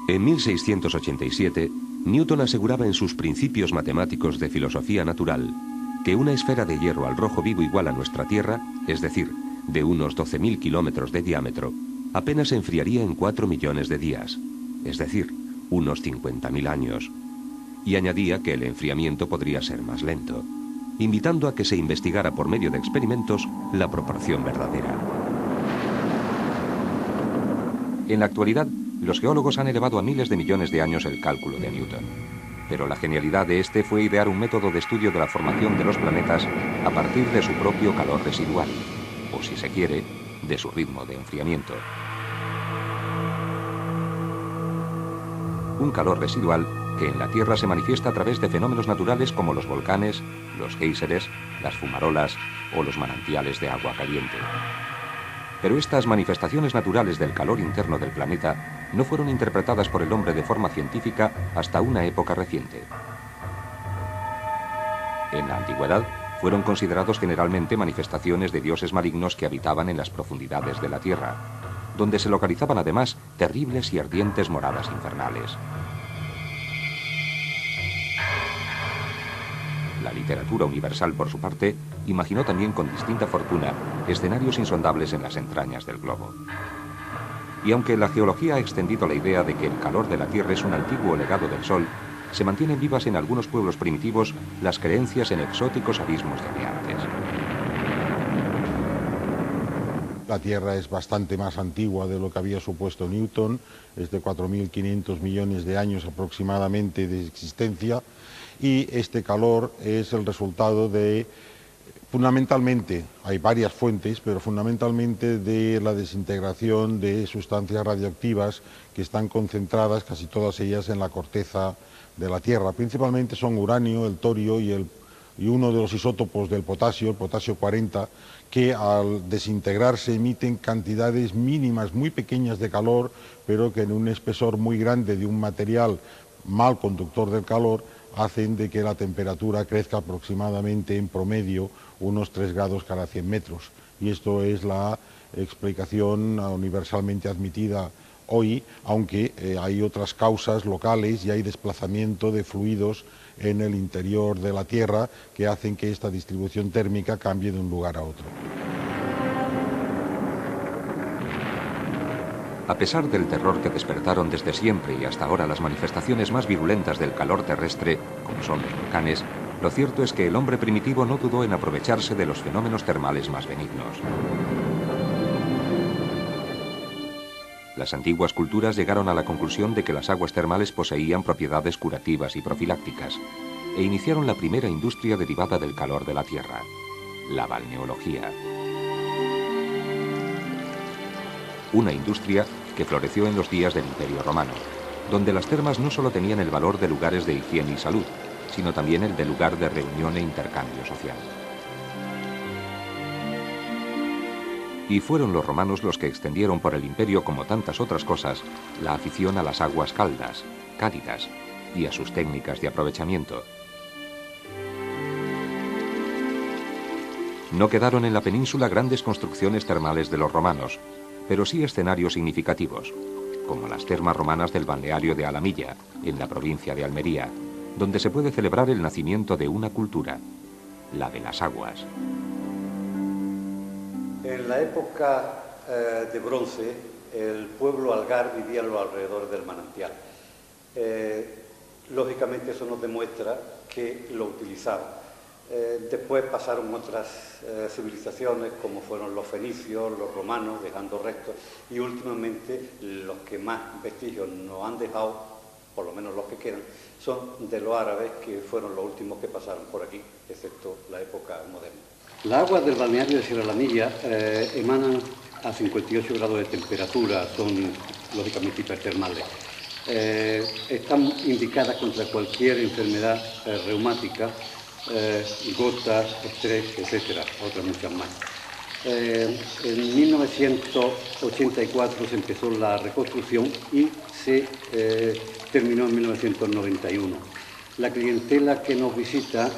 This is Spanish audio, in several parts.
En 1687, Newton aseguraba en sus Principios matemáticos de filosofía natural que una esfera de hierro al rojo vivo igual a nuestra Tierra, es decir, de unos 12.000 kilómetros de diámetro, apenas se enfriaría en 4 millones de días, es decir, unos 50.000 años. Y añadía que el enfriamiento podría ser más lento, invitando a que se investigara por medio de experimentos la proporción verdadera. En la actualidad, los geólogos han elevado a miles de millones de años el cálculo de Newton. Pero la genialidad de este fue idear un método de estudio de la formación de los planetas a partir de su propio calor residual, o si se quiere, de su ritmo de enfriamiento. Un calor residual que en la Tierra se manifiesta a través de fenómenos naturales como los volcanes, los géiseres, las fumarolas o los manantiales de agua caliente. Pero estas manifestaciones naturales del calor interno del planeta no fueron interpretadas por el hombre de forma científica hasta una época reciente. En la antigüedad, fueron considerados generalmente manifestaciones de dioses malignos que habitaban en las profundidades de la Tierra, donde se localizaban además terribles y ardientes moradas infernales. La literatura universal, por su parte, imaginó también con distinta fortuna escenarios insondables en las entrañas del globo. Y aunque la geología ha extendido la idea de que el calor de la Tierra es un antiguo legado del Sol, se mantienen vivas en algunos pueblos primitivos las creencias en exóticos abismos de antes. La Tierra es bastante más antigua de lo que había supuesto Newton, es de 4.500 millones de años aproximadamente de existencia, y este calor es el resultado de, fundamentalmente, hay varias fuentes, pero fundamentalmente de la desintegración de sustancias radioactivas que están concentradas, casi todas ellas, en la corteza de la Tierra. Principalmente son uranio, el torio y uno de los isótopos del potasio, el potasio 40, que al desintegrarse emiten cantidades mínimas, muy pequeñas de calor, pero que en un espesor muy grande de un material mal conductor del calor, hacen de que la temperatura crezca aproximadamente en promedio unos 3 grados cada 100 metros. Y esto es la explicación universalmente admitida hoy, aunque hay otras causas locales y hay desplazamiento de fluidos en el interior de la Tierra que hacen que esta distribución térmica cambie de un lugar a otro. A pesar del terror que despertaron desde siempre y hasta ahora las manifestaciones más virulentas del calor terrestre, como son los volcanes, lo cierto es que el hombre primitivo no dudó en aprovecharse de los fenómenos termales más benignos. Las antiguas culturas llegaron a la conclusión de que las aguas termales poseían propiedades curativas y profilácticas, e iniciaron la primera industria derivada del calor de la Tierra, la balneología. Una industria que floreció en los días del Imperio Romano, donde las termas no solo tenían el valor de lugares de higiene y salud, sino también el de lugar de reunión e intercambio social. Y fueron los romanos los que extendieron por el imperio, como tantas otras cosas, la afición a las aguas caldas, cálidas, y a sus técnicas de aprovechamiento. No quedaron en la península grandes construcciones termales de los romanos, pero sí escenarios significativos, como las termas romanas del balneario de Alamilla, en la provincia de Almería, donde se puede celebrar el nacimiento de una cultura, la de las aguas. En la época de bronce, el pueblo algar vivía a los alrededores del manantial. Lógicamente eso nos demuestra que lo utilizaba. Después pasaron otras civilizaciones como fueron los fenicios, los romanos, dejando restos, y últimamente los que más vestigios nos han dejado, por lo menos los que quedan, son de los árabes, que fueron los últimos que pasaron por aquí, excepto la época moderna. Las aguas del balneario de Sierra La Milla emanan a 58 grados de temperatura, son lógicamente hipertermales. Están indicadas contra cualquier enfermedad reumática, gota, estrés, etcétera, otras muchas más. En 1984 se empezó la reconstrucción y se terminó en 1991. La clientela que nos visita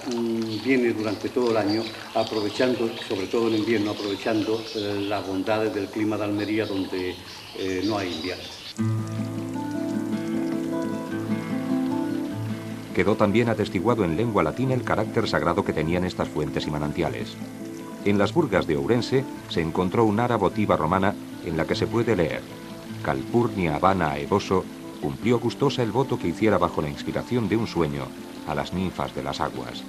viene durante todo el año, aprovechando, sobre todo en invierno, aprovechando las bondades del clima de Almería, donde no hay invierno. quedó también atestiguado en lengua latina el carácter sagrado que tenían estas fuentes y manantiales. En las burgas de Ourense se encontró una ara votiva romana en la que se puede leer: Calpurnia Habana Aevoso cumplió gustosa el voto que hiciera bajo la inspiración de un sueño a las ninfas de las aguas.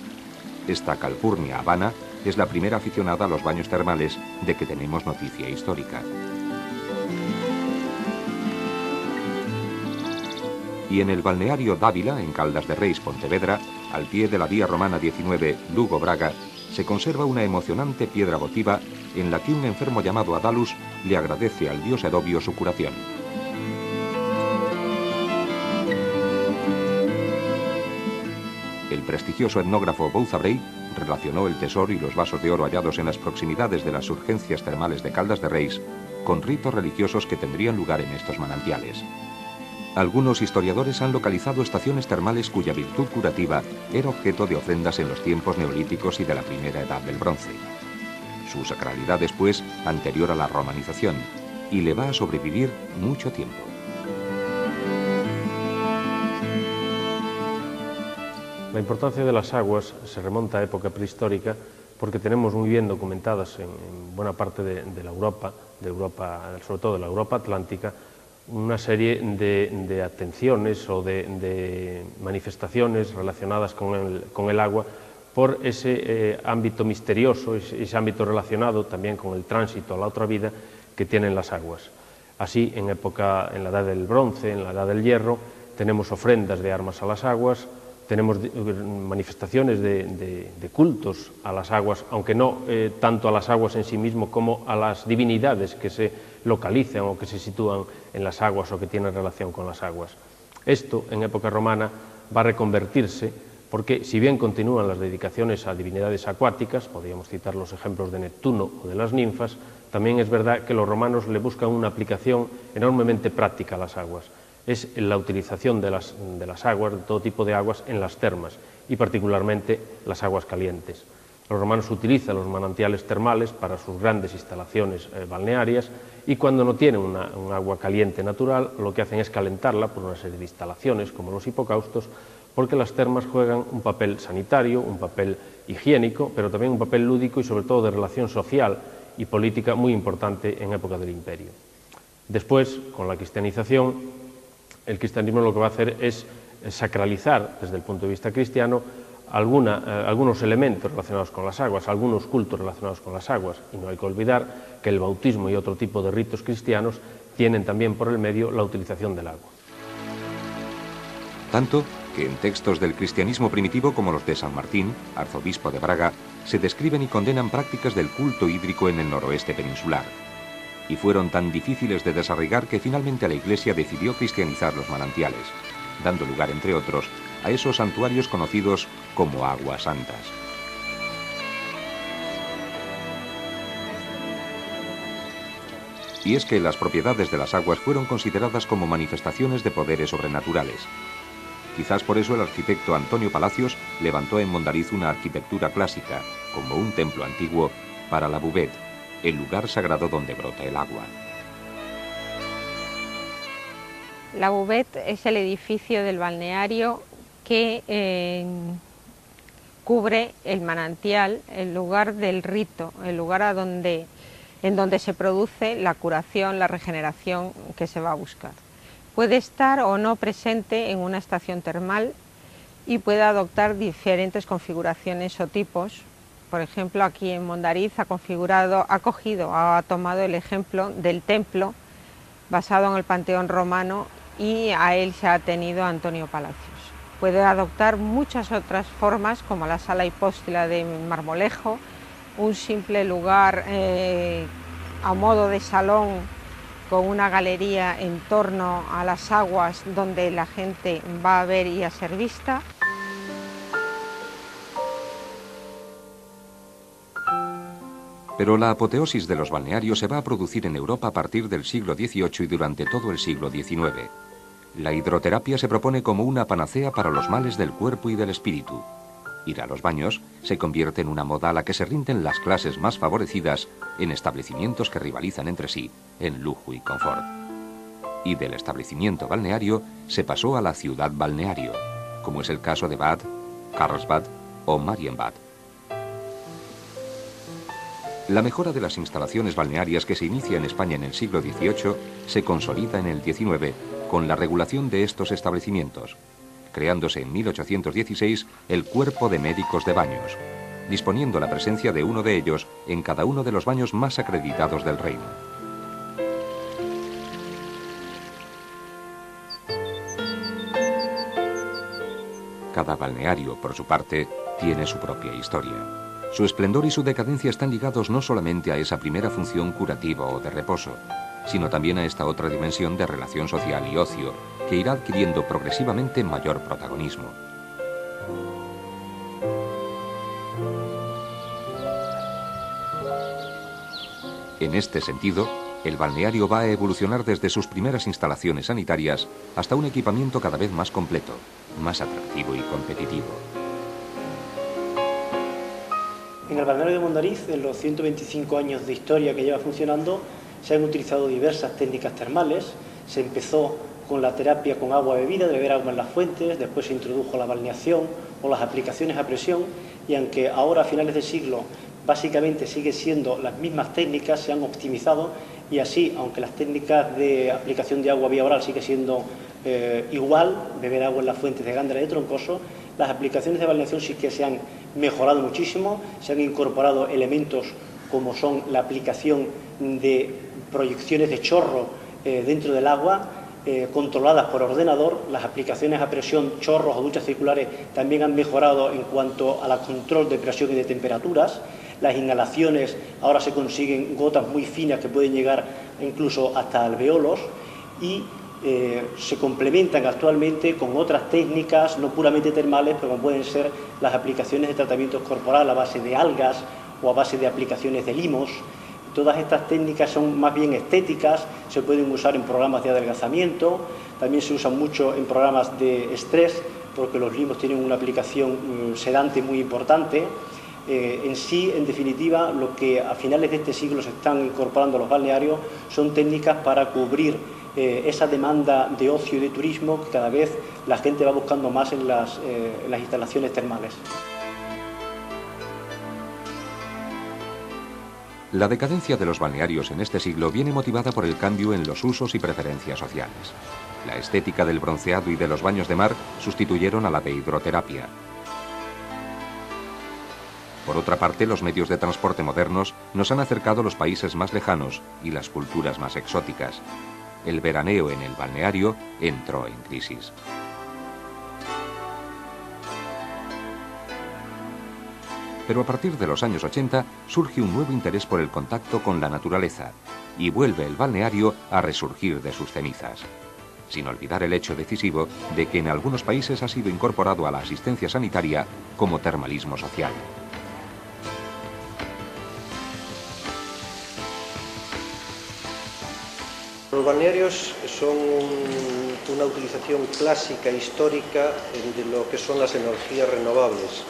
Esta Calpurnia Habana es la primera aficionada a los baños termales de que tenemos noticia histórica. Y en el balneario Dávila, en Caldas de Reis, Pontevedra, al pie de la vía romana 19 Lugo-Braga, se conserva una emocionante piedra votiva en la que un enfermo llamado Adalus le agradece al dios Edobio su curación. El prestigioso etnógrafo Bouzabrey relacionó el tesoro y los vasos de oro hallados en las proximidades de las urgencias termales de Caldas de Reis con ritos religiosos que tendrían lugar en estos manantiales. Algunos historiadores han localizado estaciones termales cuya virtud curativa era objeto de ofrendas en los tiempos neolíticos y de la primera edad del bronce. Su sacralidad es, pues, anterior a la romanización y le va a sobrevivir mucho tiempo. La importancia de las aguas se remonta a época prehistórica porque tenemos muy bien documentadas en buena parte de la Europa, sobre todo de la Europa atlántica, una serie de atenciones o de manifestaciones relacionadas con el agua por ese ámbito misterioso, ese ámbito relacionado también con el tránsito a la otra vida que tienen las aguas. Así, en la edad del bronce, en la edad del hierro, tenemos ofrendas de armas a las aguas, tenemos manifestaciones de cultos a las aguas, aunque no tanto a las aguas en sí mismo como a las divinidades que se localizan o que se sitúan en las aguas o que tienen relación con las aguas. Esto, en época romana, va a reconvertirse porque, si bien continúan las dedicaciones a divinidades acuáticas, podríamos citar los ejemplos de Neptuno o de las ninfas, también es verdad que los romanos le buscan una aplicación enormemente práctica a las aguas. Es la utilización de las aguas, de todo tipo de aguas, en las termas y particularmente las aguas calientes. Los romanos utilizan los manantiales termales para sus grandes instalaciones balnearias y cuando no tienen un agua caliente natural, lo que hacen es calentarla por una serie de instalaciones como los hipocaustos, porque las termas juegan un papel sanitario, un papel higiénico, pero también un papel lúdico y sobre todo de relación social y política muy importante en época del Imperio. Después, con la cristianización, el cristianismo lo que va a hacer es sacralizar, desde el punto de vista cristiano, algunos elementos relacionados con las aguas, algunos cultos relacionados con las aguas, y no hay que olvidar que el bautismo y otro tipo de ritos cristianos tienen también por el medio la utilización del agua. Tanto que en textos del cristianismo primitivo como los de San Martín, arzobispo de Braga, se describen y condenan prácticas del culto hídrico en el noroeste peninsular. Y fueron tan difíciles de desarraigar que finalmente la Iglesia decidió cristianizar los manantiales, dando lugar, entre otros, a esos santuarios conocidos como aguas santas. Y es que las propiedades de las aguas fueron consideradas como manifestaciones de poderes sobrenaturales. Quizás por eso el arquitecto Antonio Palacios levantó en Mondariz una arquitectura clásica, como un templo antiguo, para la Buvette, el lugar sagrado donde brota el agua. La Buvette es el edificio del balneario que cubre el manantial, el lugar del rito, el lugar en donde se produce la curación, la regeneración que se va a buscar. Puede estar o no presente en una estación termal y puede adoptar diferentes configuraciones o tipos. Por ejemplo, aquí en Mondariz ha tomado el ejemplo del templo basado en el Panteón romano y a él se ha atenido Antonio Palacios. Puede adoptar muchas otras formas como la sala hipóstila de Marmolejo, un simple lugar a modo de salón con una galería en torno a las aguas donde la gente va a ver y a ser vista. Pero la apoteosis de los balnearios se va a producir en Europa a partir del siglo XVIII y durante todo el siglo XIX. La hidroterapia se propone como una panacea para los males del cuerpo y del espíritu. Ir a los baños se convierte en una moda a la que se rinden las clases más favorecidas en establecimientos que rivalizan entre sí en lujo y confort. Y del establecimiento balneario se pasó a la ciudad balneario, como es el caso de Bad, Karlsbad o Marienbad. La mejora de las instalaciones balnearias que se inicia en España en el siglo XVIII se consolida en el XIX con la regulación de estos establecimientos, creándose en 1816 el Cuerpo de Médicos de Baños, disponiendo la presencia de uno de ellos en cada uno de los baños más acreditados del reino. Cada balneario, por su parte, tiene su propia historia. Su esplendor y su decadencia están ligados no solamente a esa primera función curativa o de reposo, sino también a esta otra dimensión de relación social y ocio, que irá adquiriendo progresivamente mayor protagonismo. En este sentido, el balneario va a evolucionar desde sus primeras instalaciones sanitarias hasta un equipamiento cada vez más completo, más atractivo y competitivo. En el balneario de Mondariz, en los 125 años de historia que lleva funcionando, se han utilizado diversas técnicas termales. Se empezó con la terapia con agua bebida, de beber agua en las fuentes, después se introdujo la balneación o las aplicaciones a presión, y aunque ahora a finales de siglo básicamente siguen siendo las mismas técnicas, se han optimizado, y así, aunque las técnicas de aplicación de agua vía oral sigue siendo igual, beber agua en las fuentes de Gándara y de Troncoso, las aplicaciones de balneación sí que se han mejorado muchísimo, se han incorporado elementos como son la aplicación de proyecciones de chorro dentro del agua, controladas por ordenador. Las aplicaciones a presión, chorros o duchas circulares también han mejorado en cuanto al control de presión y de temperaturas. Las inhalaciones ahora se consiguen gotas muy finas que pueden llegar incluso hasta alveolos, y se complementan actualmente con otras técnicas no puramente termales, pero como pueden ser las aplicaciones de tratamientos corporales a base de algas o a base de aplicaciones de limos. Todas estas técnicas son más bien estéticas, se pueden usar en programas de adelgazamiento, también se usan mucho en programas de estrés, porque los limos tienen una aplicación sedante muy importante. En sí, en definitiva, lo que a finales de este siglo se están incorporando a los balnearios son técnicas para cubrir esa demanda de ocio y de turismo que cada vez la gente va buscando más en las instalaciones termales. La decadencia de los balnearios en este siglo viene motivada por el cambio en los usos y preferencias sociales. La estética del bronceado y de los baños de mar sustituyeron a la de hidroterapia. Por otra parte, los medios de transporte modernos nos han acercado a los países más lejanos y las culturas más exóticas. El veraneo en el balneario entró en crisis. Pero a partir de los años 80 surge un nuevo interés por el contacto con la naturaleza y vuelve el balneario a resurgir de sus cenizas. Sin olvidar el hecho decisivo de que en algunos países ha sido incorporado a la asistencia sanitaria como termalismo social. Los balnearios son una utilización clásica, histórica, de lo que son las energías renovables.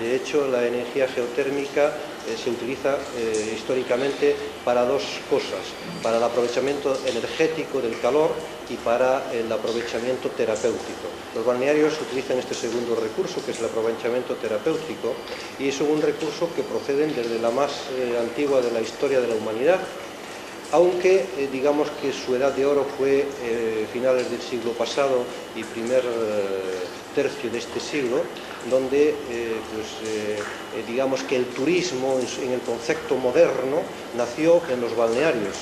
De hecho, la energía geotérmica se utiliza históricamente para dos cosas: para el aprovechamiento energético del calor y para el aprovechamiento terapéutico. Los balnearios utilizan este segundo recurso, que es el aprovechamiento terapéutico, y es un recurso que procede desde la más antigua de la historia de la humanidad, aunque digamos que su edad de oro fue finales del siglo pasado y primer tercio de este siglo, donde digamos que el turismo en el concepto moderno nació en los balnearios.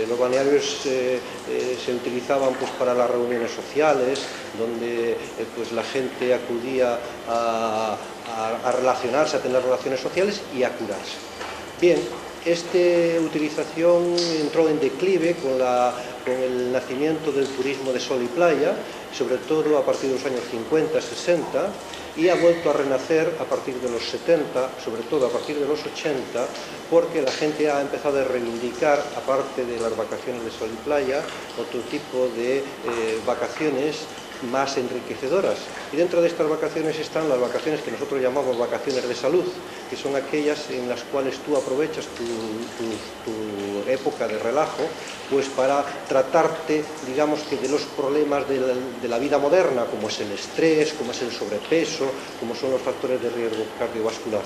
Los balnearios se utilizaban pues para las reuniones sociales, donde pues la gente acudía a relacionarse, a tener relaciones sociales y a curarse. Bien, esta utilización entró en declive con el nacimiento del turismo de sol y playa, sobre todo a partir de los años 50, 60, y ha vuelto a renacer a partir de los 70, sobre todo a partir de los 80, porque la gente ha empezado a reivindicar, aparte de las vacaciones de sol y playa, otro tipo de vacaciones más enriquecedoras. Y dentro de estas vacaciones están las vacaciones que nosotros llamamos vacaciones de salud, que son aquellas en las cuales tú aprovechas tu época de relajo, pues para tratarte, digamos que de los problemas de la vida moderna, como es el estrés, como es el sobrepeso, como son los factores de riesgo cardiovascular.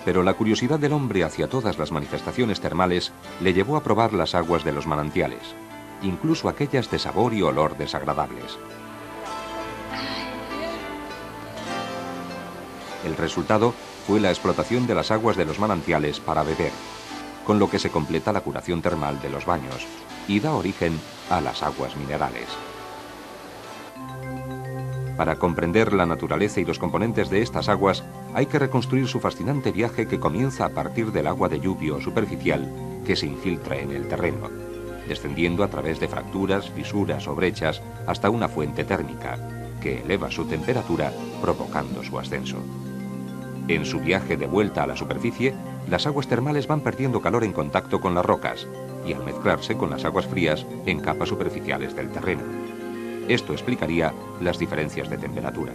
Pero la curiosidad del hombre hacia todas las manifestaciones termales le llevó a probar las aguas de los manantiales, incluso aquellas de sabor y olor desagradables. El resultado fue la explotación de las aguas de los manantiales para beber, con lo que se completa la curación termal de los baños y da origen a las aguas minerales. Para comprender la naturaleza y los componentes de estas aguas, hay que reconstruir su fascinante viaje que comienza a partir del agua de lluvia o superficial que se infiltra en el terreno, descendiendo a través de fracturas, fisuras o brechas hasta una fuente térmica, que eleva su temperatura provocando su ascenso. En su viaje de vuelta a la superficie, las aguas termales van perdiendo calor en contacto con las rocas y al mezclarse con las aguas frías en capas superficiales del terreno. Esto explicaría las diferencias de temperatura.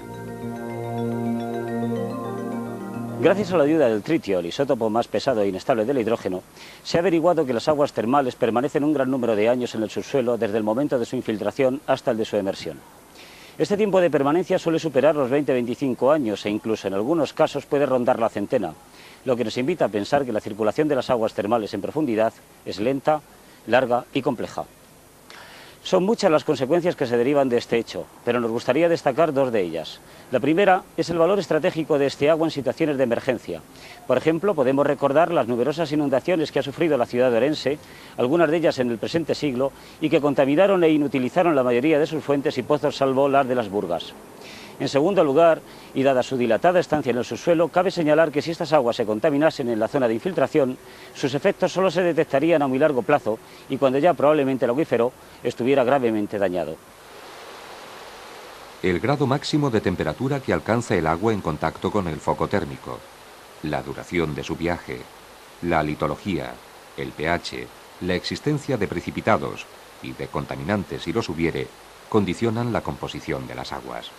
Gracias a la ayuda del tritio, el isótopo más pesado e inestable del hidrógeno, se ha averiguado que las aguas termales permanecen un gran número de años en el subsuelo desde el momento de su infiltración hasta el de su emersión. Este tiempo de permanencia suele superar los 20-25 años e incluso en algunos casos puede rondar la centena, lo que nos invita a pensar que la circulación de las aguas termales en profundidad es lenta, larga y compleja. Son muchas las consecuencias que se derivan de este hecho, pero nos gustaría destacar dos de ellas. La primera es el valor estratégico de este agua en situaciones de emergencia. Por ejemplo, podemos recordar las numerosas inundaciones que ha sufrido la ciudad de Orense, algunas de ellas en el presente siglo, y que contaminaron e inutilizaron la mayoría de sus fuentes y pozos salvo las de las Burgas. En segundo lugar, y dada su dilatada estancia en el subsuelo, cabe señalar que si estas aguas se contaminasen en la zona de infiltración, sus efectos solo se detectarían a muy largo plazo y cuando ya probablemente el acuífero estuviera gravemente dañado. El grado máximo de temperatura que alcanza el agua en contacto con el foco térmico, la duración de su viaje, la litología, el pH, la existencia de precipitados y de contaminantes si los hubiere, condicionan la composición de las aguas.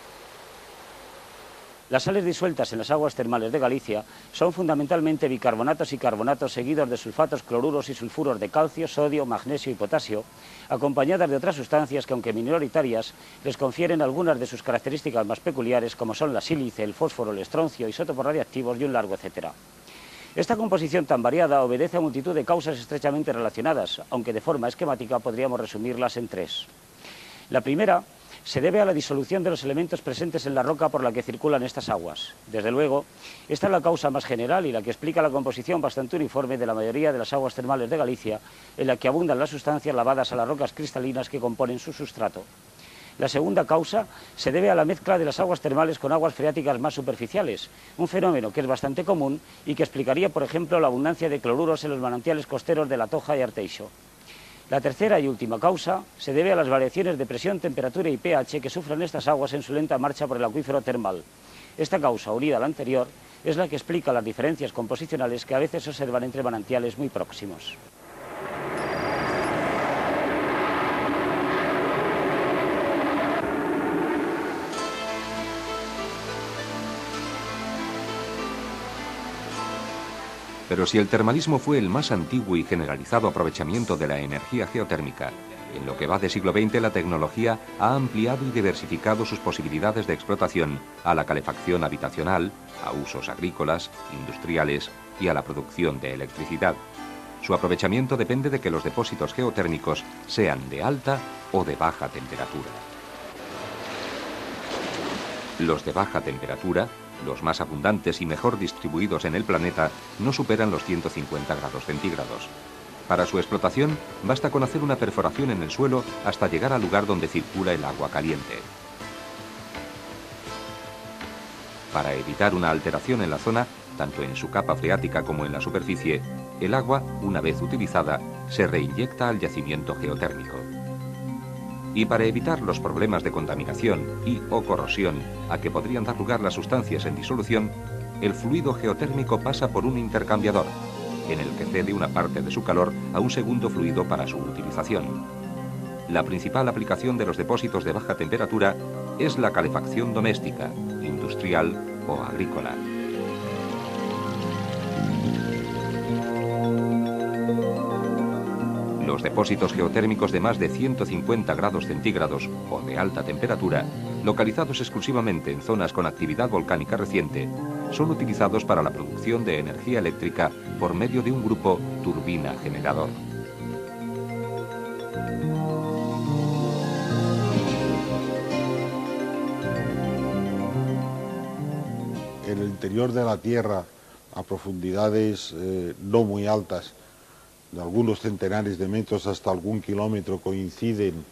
Las sales disueltas en las aguas termales de Galicia son fundamentalmente bicarbonatos y carbonatos seguidos de sulfatos, cloruros y sulfuros de calcio, sodio, magnesio y potasio, acompañadas de otras sustancias que, aunque minoritarias, les confieren algunas de sus características más peculiares, como son la sílice, el fósforo, el estroncio, isótopos radiactivos y un largo etcétera. Esta composición tan variada obedece a multitud de causas estrechamente relacionadas, aunque de forma esquemática podríamos resumirlas en tres. La primera se debe a la disolución de los elementos presentes en la roca por la que circulan estas aguas. Desde luego, esta es la causa más general y la que explica la composición bastante uniforme de la mayoría de las aguas termales de Galicia, en la que abundan las sustancias lavadas a las rocas cristalinas que componen su sustrato. La segunda causa se debe a la mezcla de las aguas termales con aguas freáticas más superficiales, un fenómeno que es bastante común y que explicaría, por ejemplo, la abundancia de cloruros en los manantiales costeros de La Toja y Arteixo. La tercera y última causa se debe a las variaciones de presión, temperatura y pH que sufren estas aguas en su lenta marcha por el acuífero termal. Esta causa, unida a la anterior, es la que explica las diferencias composicionales que a veces se observan entre manantiales muy próximos. Pero si el termalismo fue el más antiguo y generalizado aprovechamiento de la energía geotérmica, en lo que va de siglo XX la tecnología ha ampliado y diversificado sus posibilidades de explotación a la calefacción habitacional, a usos agrícolas, industriales y a la producción de electricidad. Su aprovechamiento depende de que los depósitos geotérmicos sean de alta o de baja temperatura. Los de baja temperatura, los más abundantes y mejor distribuidos en el planeta, no superan los 150 grados centígrados. Para su explotación, basta con hacer una perforación en el suelo hasta llegar al lugar donde circula el agua caliente. Para evitar una alteración en la zona, tanto en su capa freática como en la superficie, el agua, una vez utilizada, se reinyecta al yacimiento geotérmico. Y para evitar los problemas de contaminación y o corrosión a que podrían dar lugar las sustancias en disolución, el fluido geotérmico pasa por un intercambiador, en el que cede una parte de su calor a un segundo fluido para su utilización. La principal aplicación de los depósitos de baja temperatura es la calefacción doméstica, industrial o agrícola. Los depósitos geotérmicos de más de 150 grados centígrados o de alta temperatura, localizados exclusivamente en zonas con actividad volcánica reciente, son utilizados para la producción de energía eléctrica por medio de un grupo turbina generador. En el interior de la Tierra, a profundidades no muy altas, de algunos centenares de metros hasta algún kilómetro, coinciden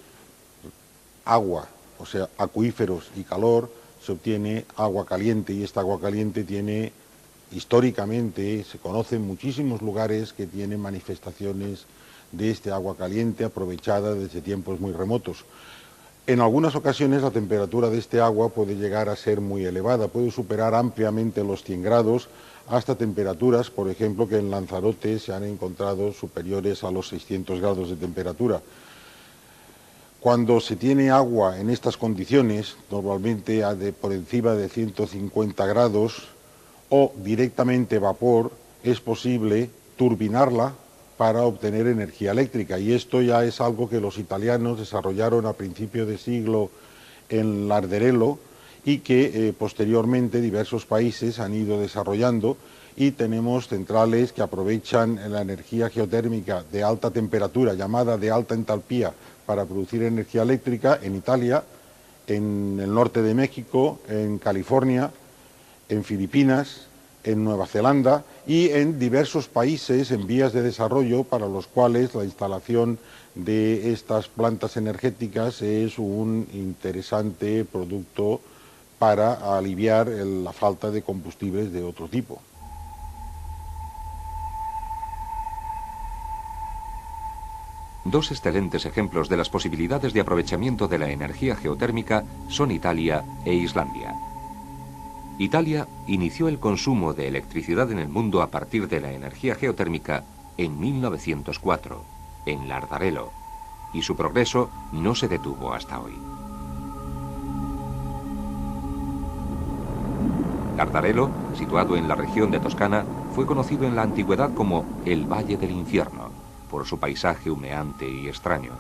agua, o sea, acuíferos y calor, se obtiene agua caliente, y esta agua caliente tiene, históricamente, se conocen muchísimos lugares que tienen manifestaciones de este agua caliente aprovechada desde tiempos muy remotos. En algunas ocasiones la temperatura de este agua puede llegar a ser muy elevada, puede superar ampliamente los 100 grados, hasta temperaturas, por ejemplo, que en Lanzarote se han encontrado superiores a los 600 grados de temperatura. Cuando se tiene agua en estas condiciones, normalmente por encima de 150 grados o directamente vapor, es posible turbinarla para obtener energía eléctrica, y esto ya es algo que los italianos desarrollaron a principios de siglo en Larderello y que posteriormente diversos países han ido desarrollando, y tenemos centrales que aprovechan la energía geotérmica de alta temperatura, llamada de alta entalpía, para producir energía eléctrica en Italia, en el norte de México, en California, en Filipinas, en Nueva Zelanda y en diversos países en vías de desarrollo, para los cuales la instalación de estas plantas energéticas es un interesante producto para aliviar la falta de combustibles de otro tipo. Dos excelentes ejemplos de las posibilidades de aprovechamiento de la energía geotérmica son Italia e Islandia. Italia inició el consumo de electricidad en el mundo a partir de la energía geotérmica en 1904, en Lardarello, y su progreso no se detuvo hasta hoy. Lardarello, situado en la región de Toscana, fue conocido en la antigüedad como el Valle del Infierno, por su paisaje humeante y extraño.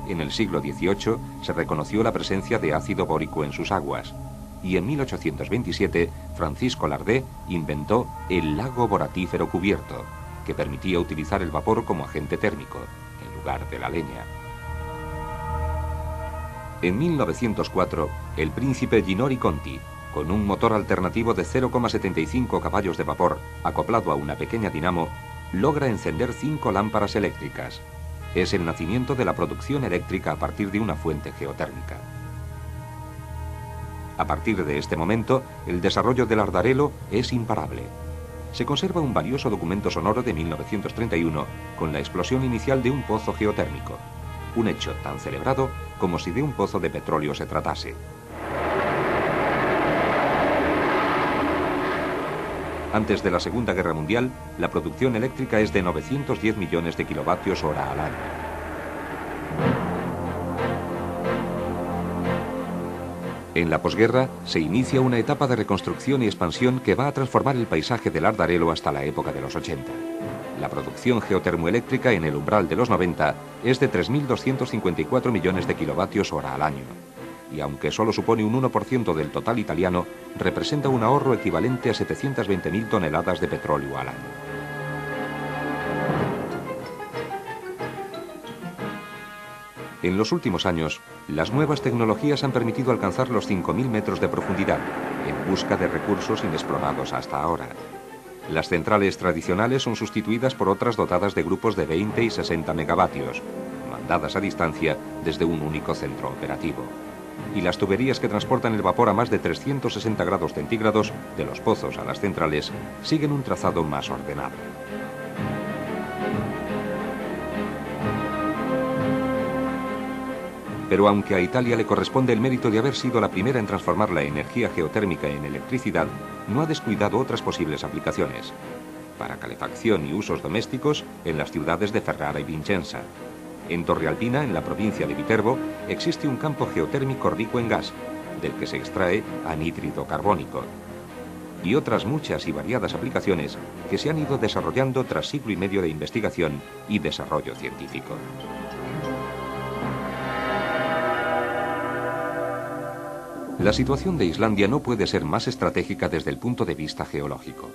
En el siglo XVIII se reconoció la presencia de ácido bórico en sus aguas, y en 1827 Francisco Lardé inventó el lago boratífero cubierto, que permitía utilizar el vapor como agente térmico, en lugar de la leña. En 1904, el príncipe Ginori Conti, con un motor alternativo de 0,75 caballos de vapor acoplado a una pequeña dinamo, logra encender 5 lámparas eléctricas. Es el nacimiento de la producción eléctrica a partir de una fuente geotérmica. A partir de este momento, el desarrollo del Lardarello es imparable. Se conserva un valioso documento sonoro de 1931 con la explosión inicial de un pozo geotérmico, un hecho tan celebrado como si de un pozo de petróleo se tratase. Antes de la Segunda Guerra Mundial, la producción eléctrica es de 910 millones de kilovatios hora al año. En la posguerra se inicia una etapa de reconstrucción y expansión que va a transformar el paisaje del Lardarello hasta la época de los 80. La producción geotermoeléctrica en el umbral de los 90 es de 3.254 millones de kilovatios hora al año. Y aunque solo supone un 1% del total italiano, representa un ahorro equivalente a 720.000 toneladas de petróleo al año. En los últimos años, las nuevas tecnologías han permitido alcanzar los 5.000 metros de profundidad, en busca de recursos inexplorados hasta ahora. Las centrales tradicionales son sustituidas por otras dotadas de grupos de 20 y 60 megavatios, mandadas a distancia desde un único centro operativo. Y las tuberías que transportan el vapor a más de 360 grados centígrados de los pozos a las centrales siguen un trazado más ordenado. Pero aunque a Italia le corresponde el mérito de haber sido la primera en transformar la energía geotérmica en electricidad, no ha descuidado otras posibles aplicaciones. Para calefacción y usos domésticos en las ciudades de Ferrara y Vicenza. En Torrealpina, en la provincia de Viterbo, existe un campo geotérmico rico en gas, del que se extrae anhídrido carbónico. Y otras muchas y variadas aplicaciones que se han ido desarrollando tras siglo y medio de investigación y desarrollo científico. La situación de Islandia no puede ser más estratégica desde el punto de vista geológico.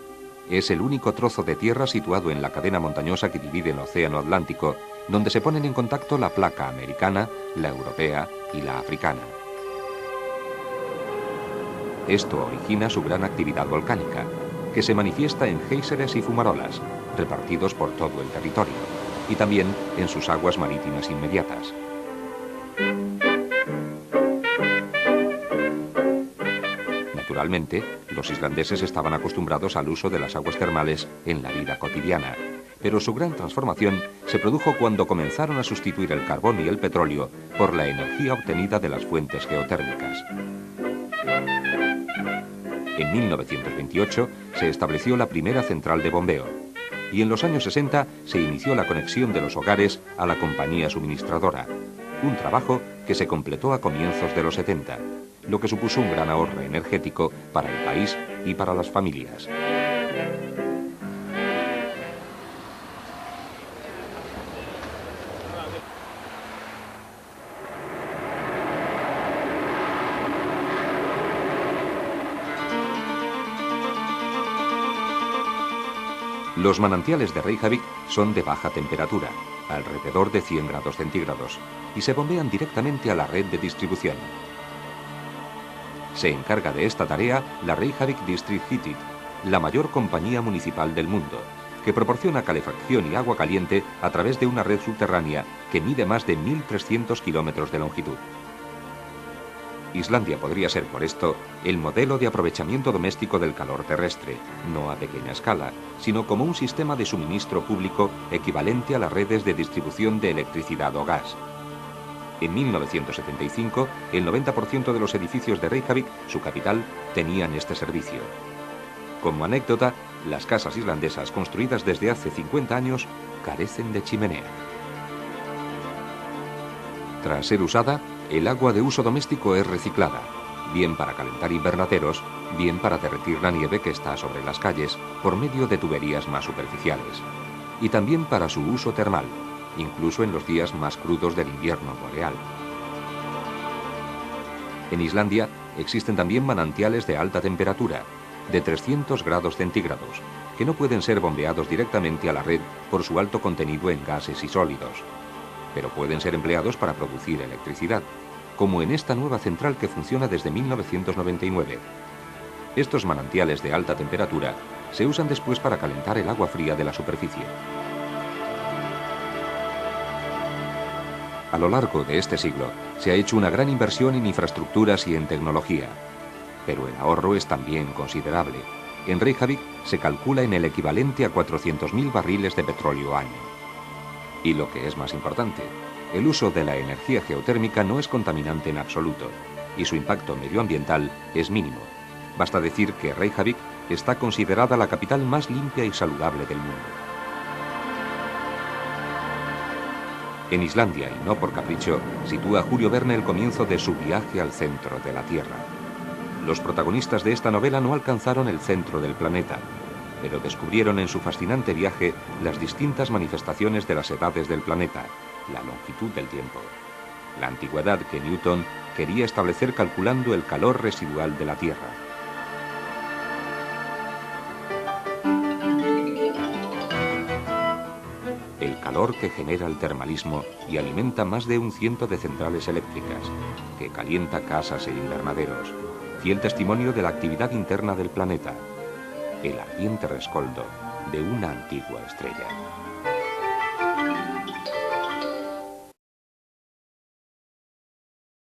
Es el único trozo de tierra situado en la cadena montañosa que divide el Océano Atlántico, donde se ponen en contacto la placa americana, la europea y la africana. Esto origina su gran actividad volcánica, que se manifiesta en géiseres y fumarolas, repartidos por todo el territorio, y también en sus aguas marítimas inmediatas. Naturalmente, los islandeses estaban acostumbrados al uso de las aguas termales en la vida cotidiana, pero su gran transformación se produjo cuando comenzaron a sustituir el carbón y el petróleo por la energía obtenida de las fuentes geotérmicas. En 1928 se estableció la primera central de bombeo, y en los años 60 se inició la conexión de los hogares a la compañía suministradora, un trabajo que se completó a comienzos de los 70, lo que supuso un gran ahorro energético para el país y para las familias. Los manantiales de Reykjavik son de baja temperatura, alrededor de 100 grados centígrados, y se bombean directamente a la red de distribución. Se encarga de esta tarea la Reykjavik District Heating, la mayor compañía municipal del mundo, que proporciona calefacción y agua caliente a través de una red subterránea que mide más de 1.300 kilómetros de longitud. Islandia podría ser por esto el modelo de aprovechamiento doméstico del calor terrestre, no a pequeña escala, sino como un sistema de suministro público equivalente a las redes de distribución de electricidad o gas. En 1975, el 90% de los edificios de Reykjavik, su capital, tenían este servicio. Como anécdota, las casas islandesas construidas desde hace 50 años carecen de chimenea. Tras ser usada, el agua de uso doméstico es reciclada, bien para calentar invernaderos, bien para derretir la nieve que está sobre las calles por medio de tuberías más superficiales, y también para su uso termal, incluso en los días más crudos del invierno boreal. En Islandia existen también manantiales de alta temperatura, de 300 grados centígrados, que no pueden ser bombeados directamente a la red por su alto contenido en gases y sólidos, pero pueden ser empleados para producir electricidad, como en esta nueva central que funciona desde 1999. Estos manantiales de alta temperatura se usan después para calentar el agua fría de la superficie. A lo largo de este siglo se ha hecho una gran inversión en infraestructuras y en tecnología, pero el ahorro es también considerable. En Reykjavik se calcula en el equivalente a 400.000 barriles de petróleo año. Y lo que es más importante, el uso de la energía geotérmica no es contaminante en absoluto, y su impacto medioambiental es mínimo. Basta decir que Reykjavik está considerada la capital más limpia y saludable del mundo. En Islandia, y no por capricho, sitúa Julio Verne el comienzo de su viaje al centro de la Tierra. Los protagonistas de esta novela no alcanzaron el centro del planeta, pero descubrieron en su fascinante viaje las distintas manifestaciones de las edades del planeta, la longitud del tiempo, la antigüedad que Newton quería establecer calculando el calor residual de la Tierra. El calor que genera el termalismo y alimenta más de 100 de centrales eléctricas, que calienta casas e invernaderos, fiel testimonio de la actividad interna del planeta, el ardiente rescoldo de una antigua estrella.